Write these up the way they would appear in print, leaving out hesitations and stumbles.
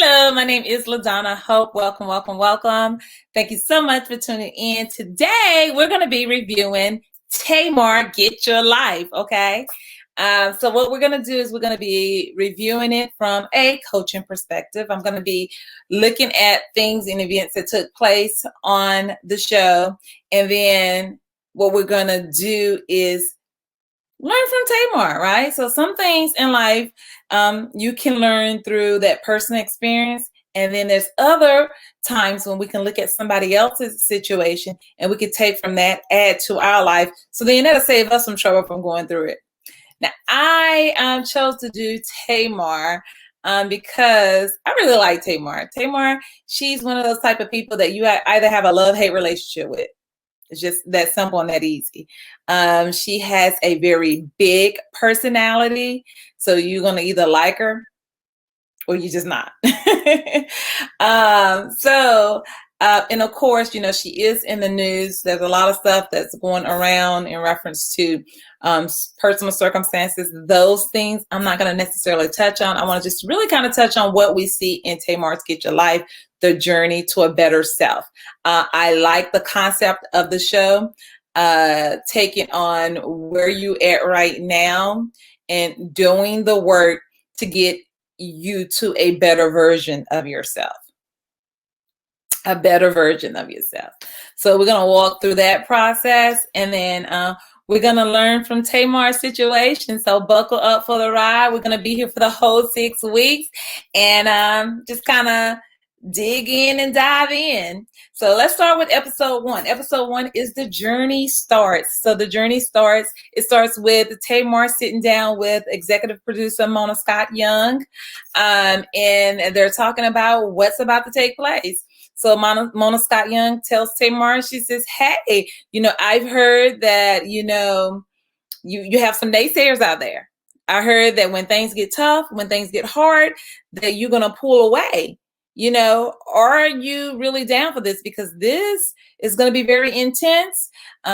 Hello, my name is LaDonna. Hope, welcome, welcome, welcome. Thank you so much for tuning in. Today, we're going to be reviewing Tamar Get Your Life, okay? So what we're going to do is we're going to be reviewing it from a coaching perspective. I'm going to be looking at things and events that took place on the show. And then what we're going to do is learn from Tamar, right? So some things in life you can learn through that personal experience. And then there's other times when we can look at somebody else's situation and we can take from that, add to our life. So then that'll save us some trouble from going through it. Now, I chose to do Tamar because I really like Tamar. Tamar, she's one of those type of people that you either have a love-hate relationship with. It's just that simple and that easy. She has a very big personality, so you're going to either like her or you're just not. And of course, you know, she is in the news. There's a lot of stuff that's going around in reference to personal circumstances. Those things I'm not going to necessarily touch on. I want to just really kind of touch on what we see in Tamar's Get Your Life, the journey to a better self. I like the concept of the show, taking on where you at right now and doing the work to get you to a better version of yourself. A better version of yourself. So we're going to walk through that process, and then we're going to learn from Tamar's situation. So buckle up for the ride. We're going to be here for the whole 6 weeks and just kind of dig in and dive in. So let's start with episode 1. Episode 1 is the journey starts. So the journey starts, it starts with Tamar sitting down with executive producer Mona Scott Young, and they're talking about what's about to take place. So Mona Scott Young tells Tamar, she says, hey, you know, I've heard that, you know, you have some naysayers out there. I heard that when things get tough, when things get hard, that you're going to pull away. You know, are you really down for this? Because this is going to be very intense.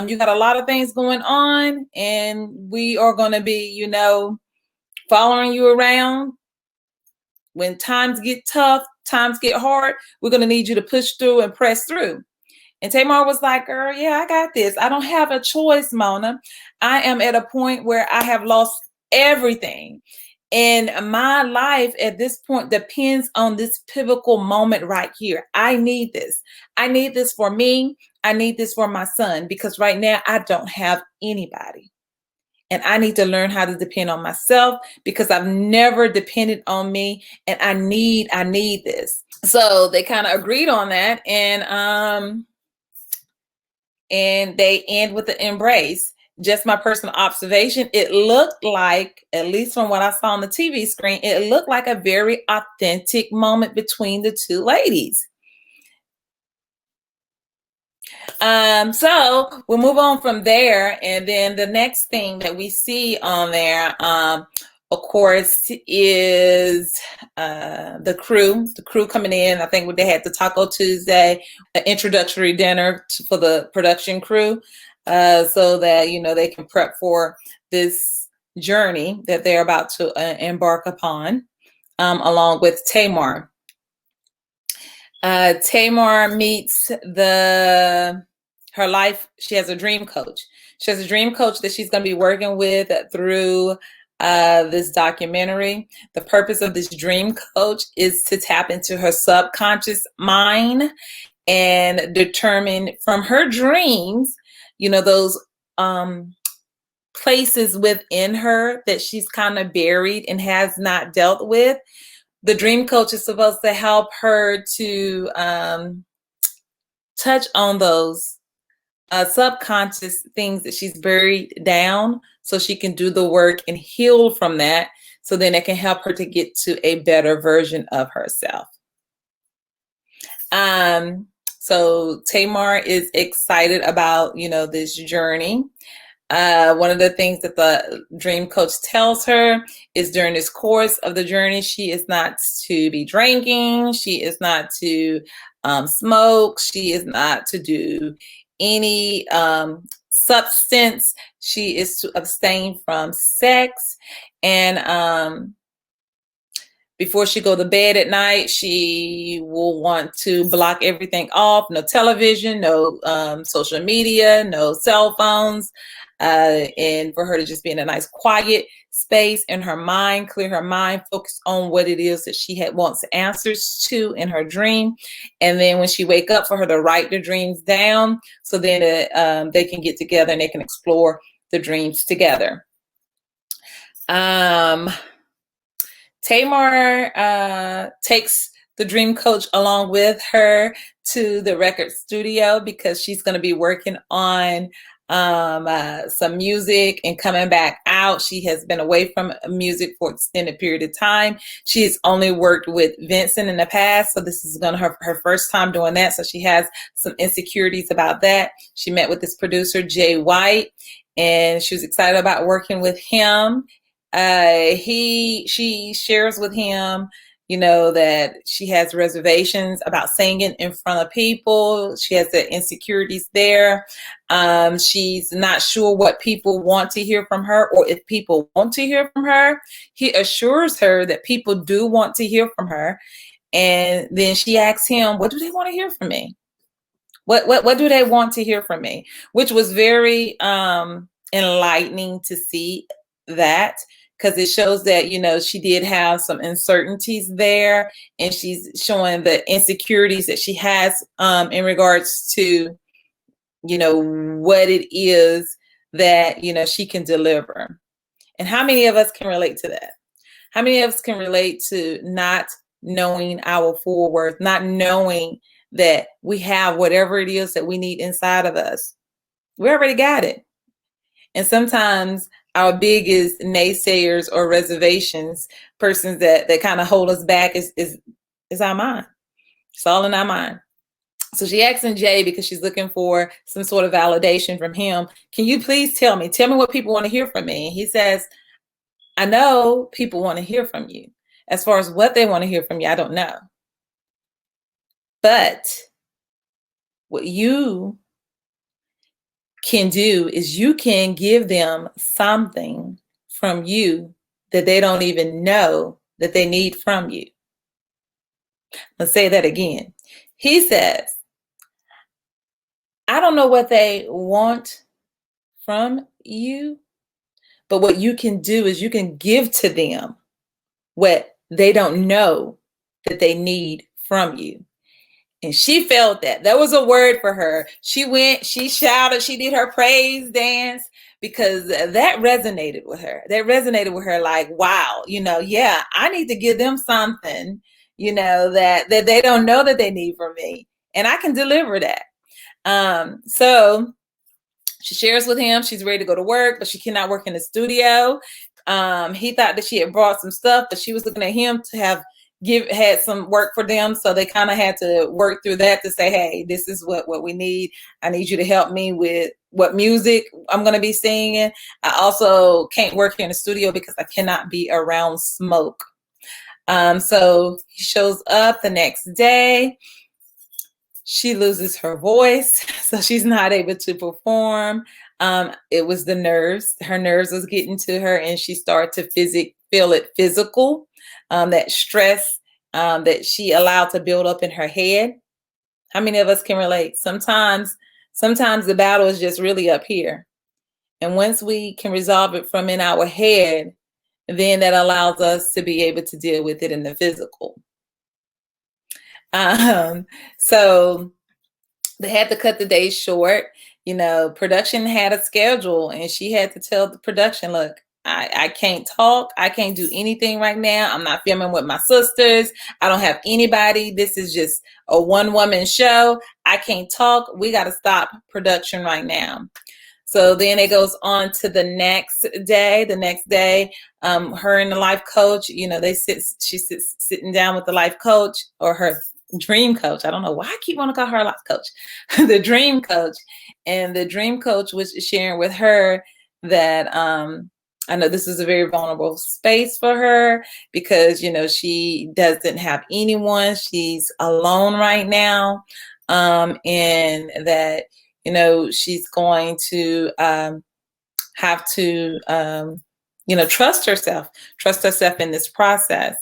You got a lot of things going on, and we are going to be, you know, following you around. When times get tough, times get hard, we're going to need you to push through and press through. And Tamar was like, girl, yeah, I got this. I don't have a choice, Mona. I am at a point where I have lost everything. And my life at this point depends on this pivotal moment right here. I need this. I need this for me. I need this for my son, because right now I don't have anybody. And I need to learn how to depend on myself, because I've never depended on me, and I need this. So they kind of agreed on that, and they end with the embrace. Just my personal observation, it looked like, at least from what I saw on the TV screen, it looked like a very authentic moment between the two ladies. So we'll move on from there. And then the next thing that we see on there, of course, is the crew coming in. I think they had the Taco Tuesday, an introductory dinner for the production crew, so that, you know, they can prep for this journey that they're about to embark upon, along with Tamar. Tamar meets her life. She has a dream coach. She has a dream coach that she's going to be working with through this documentary. The purpose of this dream coach is to tap into her subconscious mind and determine from her dreams, you know, those places within her that she's kind of buried and has not dealt with. The dream coach is supposed to help her to touch on those subconscious things that she's buried down, so she can do the work and heal from that, so then it can help her to get to a better version of herself. So Tamar is excited about, you know, this journey. One of the things that the dream coach tells her is during this course of the journey, she is not to be drinking. She is not to smoke. She is not to do any substance. She is to abstain from sex. And Before she go to bed at night, she will want to block everything off. No television, no social media, no cell phones. And for her to just be in a nice quiet space in her mind, clear her mind, focus on what it is that she wants answers to in her dream. And then when she wake up, for her to write the dreams down, so then they can get together and they can explore the dreams together. Tamar takes the dream coach along with her to the record studio because she's going to be working on some music and coming back out. She has been away from music for an extended period of time. She's only worked with Vincent in the past, so this is going to her first time doing that. So she has some insecurities about that. She met with this producer, Jay White, and she was excited about working with him. She shares with him, that she has reservations about singing in front of people. She has the insecurities there. She's not sure what people want to hear from her or if people want to hear from her. He assures her that people do want to hear from her. And then she asks him, what do they want to hear from me? What do they want to hear from me? Which was very enlightening to see that, because it shows that, she did have some uncertainties there, and she's showing the insecurities that she has in regards to, what it is that, she can deliver. And how many of us can relate to that? How many of us can relate to not knowing our full worth, not knowing that we have whatever it is that we need inside of us? We already got it. And sometimes our biggest naysayers or reservations, persons that kind of hold us back, is our mind. It's all in our mind. So she asking Jay, because she's looking for some sort of validation from him. Can you please tell me what people want to hear from me? And he says, I know people want to hear from you. As far as what they want to hear from you, I don't know. But what you can do is you can give them something from you that they don't even know that they need from you. Let's say that again. He says, I don't know what they want from you, but what you can do is you can give to them what they don't know that they need from you. And she felt that. That was a word for her. She went, she shouted, she did her praise dance, because that resonated with her. That resonated with her like, wow, yeah, I need to give them something, that they don't know that they need from me. And I can deliver that. So she shares with him, she's ready to go to work, but she cannot work in the studio. He thought that she had brought some stuff, but she was looking at him to have had some work for them. So they kind of had to work through that to say, hey, this is what we need. I need you to help me with what music I'm going to be singing. I also can't work here in the studio because I cannot be around smoke. So he shows up the next day. She loses her voice, so she's not able to perform. It was the nerves. Her nerves was getting to her, and she started to feel it physical. That stress that she allowed to build up in her head. How many of us can relate? Sometimes the battle is just really up here. And once we can resolve it from in our head, then that allows us to be able to deal with it in the physical. So they had to cut the day short. Production had a schedule, and she had to tell the production, look, I can't talk. I can't do anything right now. I'm not filming with my sisters. I don't have anybody. This is just a one-woman show. I can't talk. We got to stop production right now. So then it goes on to the next day. The next day, her and the life coach, she sits sitting down with the life coach, or her dream coach. I don't know why I keep wanting to call her a life coach. The dream coach. And the dream coach was sharing with her that I know this is a very vulnerable space for her, because, she doesn't have anyone. She's alone right now. And that, she's going to have to, trust herself in this process.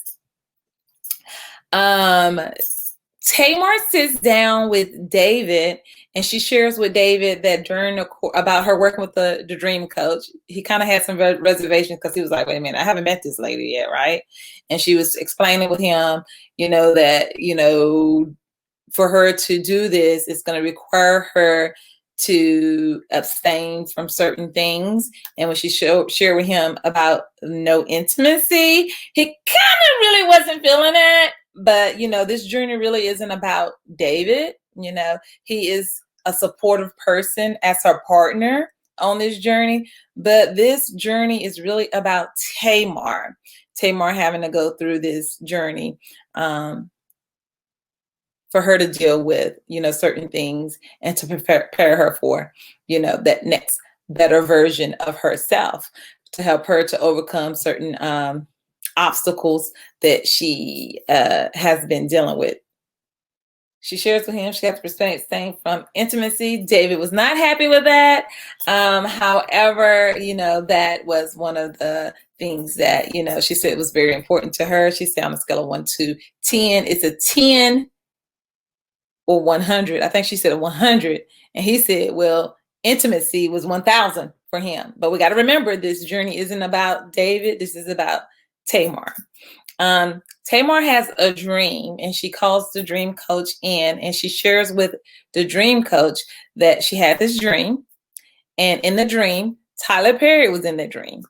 Um, Tamar sits down with David, and she shares with David that about her working with the dream coach, he kind of had some reservations because he was like, "Wait a minute, I haven't met this lady yet, right?" And she was explaining with him, that for her to do this, it's going to require her to abstain from certain things. And when she shared with him about no intimacy, he kind of really wasn't feeling it. But, this journey really isn't about David. He is a supportive person as her partner on this journey. But this journey is really about Tamar. Tamar having to go through this journey. For her to deal with, certain things and to prepare her for, that next better version of herself, to help her to overcome certain obstacles that she has been dealing with. She shares with him she has to abstain from intimacy. David was not happy with that. However, that was one of the things that, she said was very important to her. She said on a scale of 1 to 10, it's a 10 or 100. I think she said 100. And he said, well, intimacy was 1,000 for him. But we got to remember, this journey isn't about David. This is about Tamar. Tamar has a dream, and she calls the dream coach in, and she shares with the dream coach that she had this dream. And in the dream, Tyler Perry was in the dream.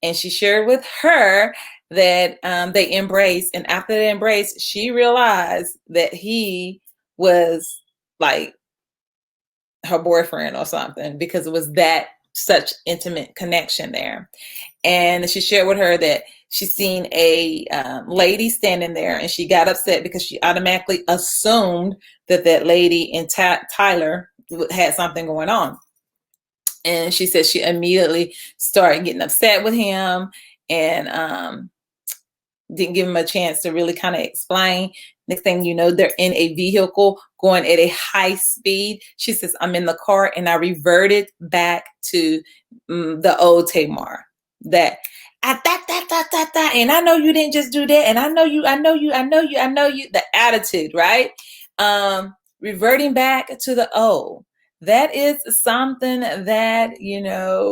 And she shared with her that they embraced. And after they embraced, she realized that he was like her boyfriend or something, because it was that such intimate connection there. And she shared with her that she's seen a lady standing there, and she got upset because she automatically assumed that that lady and Tyler had something going on. And she said she immediately started getting upset with him, and didn't give him a chance to really kind of explain. Next thing you know, they're in a vehicle going at a high speed. She says, I'm in the car, and I reverted back to the old Tamar. That and I know you didn't just do that, and I know you, the attitude, right? Reverting back to the old. That is something that,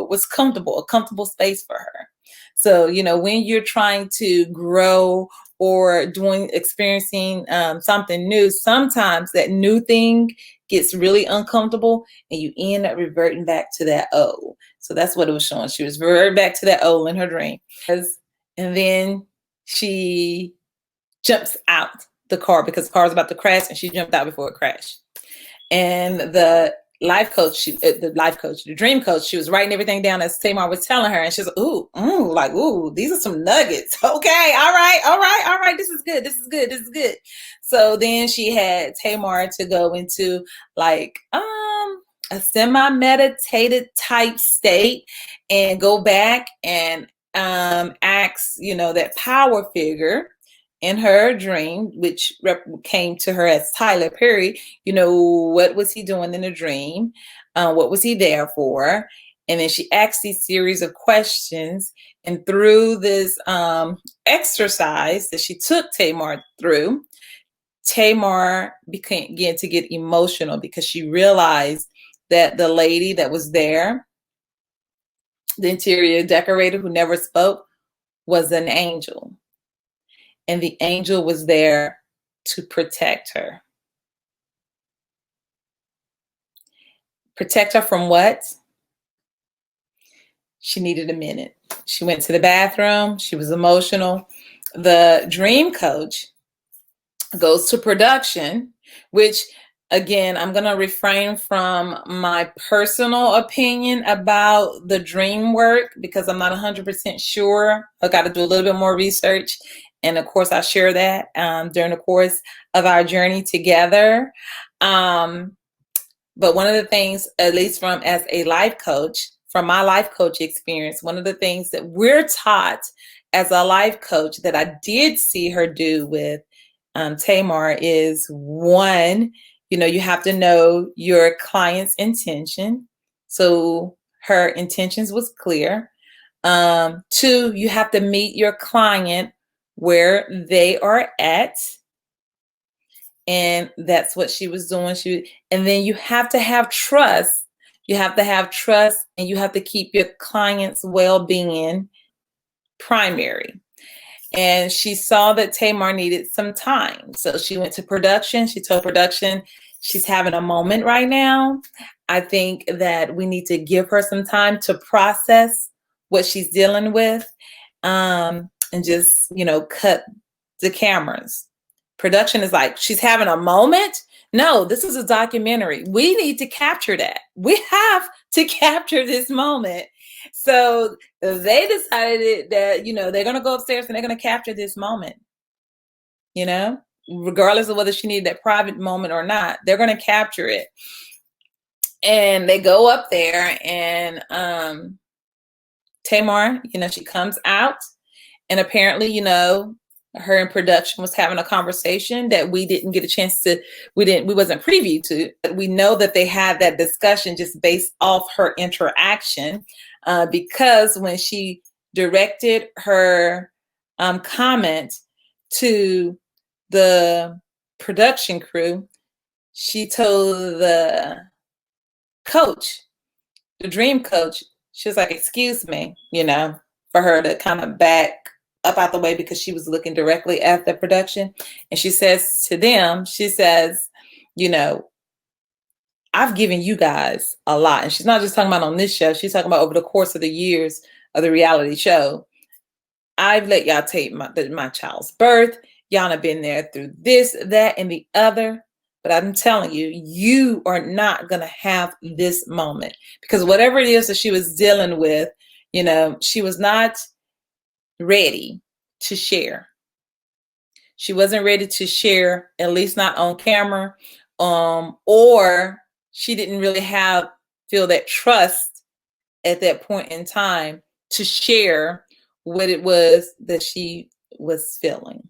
was comfortable, a comfortable space for her. So, when you're trying to grow or experiencing something new, sometimes that new thing gets really uncomfortable, and you end up reverting back to that old. So that's what it was showing. She was reverting back to that old in her dream. And then she jumps out the car because the car was about to crash, and she jumped out before it crashed. And the dream coach, she was writing everything down as Tamar was telling her, and she's like, ooh, these are some nuggets. Okay, all right, this is good. So then she had Tamar to go into like a semi-meditated type state, and go back and ask, that power figure in her dream, which came to her as Tyler Perry, what was he doing in the dream? What was he there for? And then she asked these series of questions. And through this exercise that she took Tamar through, Tamar began to get emotional because she realized that the lady that was there, the interior decorator who never spoke, was an angel. And the angel was there to protect her. Protect her from what? She needed a minute. She went to the bathroom. She was emotional. The dream coach goes to production, which, again, I'm going to refrain from my personal opinion about the dream work because I'm not 100% sure. I got to do a little bit more research. And of course, I share that during the course of our journey together. But one of the things, at least as a life coach, from my life coach experience, one of the things that we're taught as a life coach that I did see her do with Tamar is, one, you have to know your client's intention. So her intentions was clear. Two, you have to meet your client where they are at. And that's what she was doing. And then you have to have trust. You have to have trust, and you have to keep your client's well-being primary. And she saw that Tamar needed some time. So she went to production. She told production she's having a moment right now. I think that we need to give her some time to process what she's dealing with, and just, cut the cameras. Production is like, she's having a moment. No, this is a documentary. We need to capture that. We have to capture this moment. So they decided that, they're going to go upstairs and they're going to capture this moment, regardless of whether she needed that private moment or not. They're going to capture it. And they go up there, and Tamar, she comes out, and apparently, her in production was having a conversation that we didn't get a chance to, we wasn't privy to. But we know that they had that discussion just based off her interaction, because when she directed her comment to the production crew, she told the coach, the dream coach, she was like, excuse me, for her to kind of back up out the way, because she was looking directly at the production. And she says to them, she says, I've given you guys a lot. And she's not just talking about on this show. She's talking about over the course of the years of the reality show. I've let y'all take my child's birth. Y'all have been there through this, that, and the other. But I'm telling you, you are not going to have this moment, because whatever it is that she was dealing with, she was not ready to share. She wasn't ready to share, at least not on camera, or she didn't really feel that trust at that point in time to share what it was that she was feeling.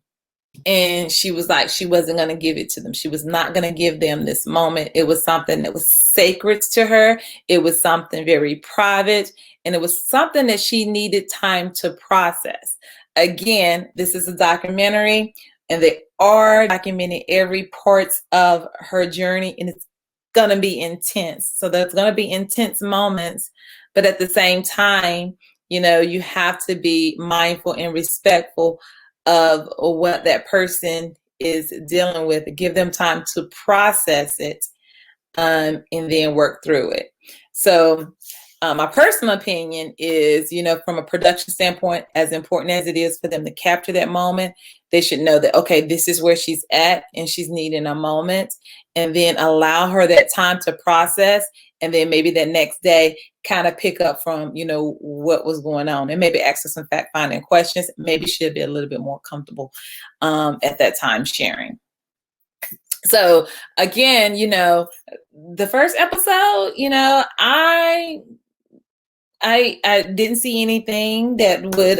And she was like, she wasn't going to give it to them. She was not going to give them this moment. It was something that was sacred to her. It was something very private, and it was something that she needed time to process. Again, this is a documentary, and they are documenting every part of her journey, and it's going to be intense. So there's going to be intense moments, but at the same time, you have to be mindful and respectful of what that person is dealing with. Give them time to process it, and then work through it. So my personal opinion is, from a production standpoint, as important as it is for them to capture that moment, they should know that, okay, this is where she's at and she's needing a moment, and then allow her that time to process. And then maybe that next day kind of pick up from, what was going on, and maybe ask her some fact-finding questions. Maybe she'll be a little bit more comfortable at that time sharing. So again, the first episode, I didn't see anything that would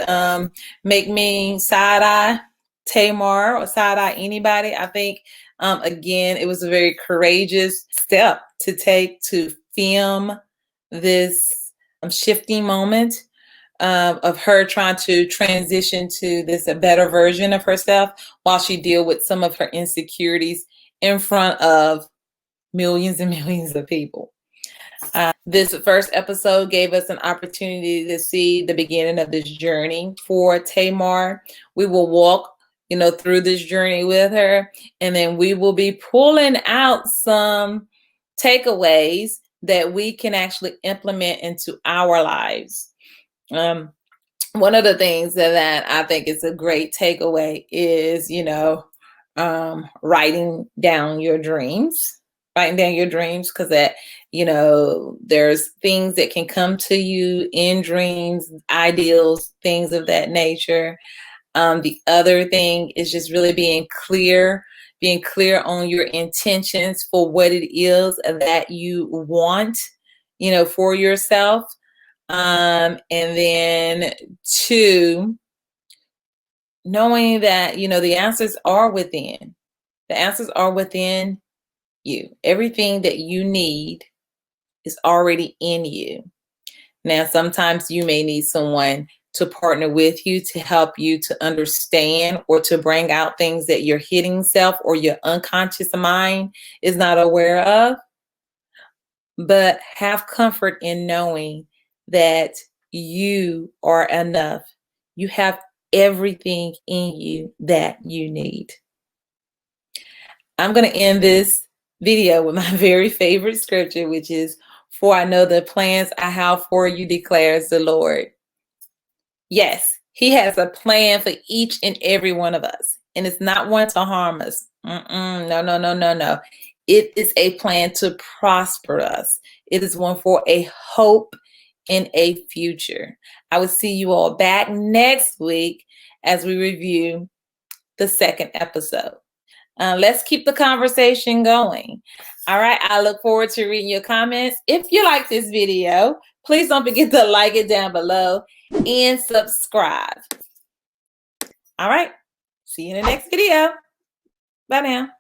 make me side-eye Tamar or side-eye anybody. I think, again, it was a very courageous step to take to film this shifting moment of her trying to transition to this a better version of herself, while she deal with some of her insecurities in front of millions and millions of people. This first episode gave us an opportunity to see the beginning of this journey for Tamar. We will walk, through this journey with her, and then we will be pulling out some takeaways that we can actually implement into our lives. One of the things that I think is a great takeaway is, writing down your dreams. Writing down your dreams, because that, there's things that can come to you in dreams, ideals, things of that nature. The other thing is just really being clear on your intentions for what it is that you want, for yourself. And then 2, knowing that, the answers are within. The answers are within you. Everything that you need is already in you. Now, sometimes you may need someone to partner with you to help you to understand or to bring out things that your hidden self or your unconscious mind is not aware of. But have comfort in knowing that you are enough. You have everything in you that you need. I'm going to end this video with my very favorite scripture, which is, "For I know the plans I have for you, declares the Lord." Yes, he has a plan for each and every one of us. And it's not one to harm us. No, no, no, no, no. It is a plan to prosper us. It is one for a hope in a future. I will see you all back next week as we review the second episode. Let's keep the conversation going. All right. I look forward to reading your comments. If you like this video, please don't forget to like it down below and subscribe. All right. See you in the next video. Bye now.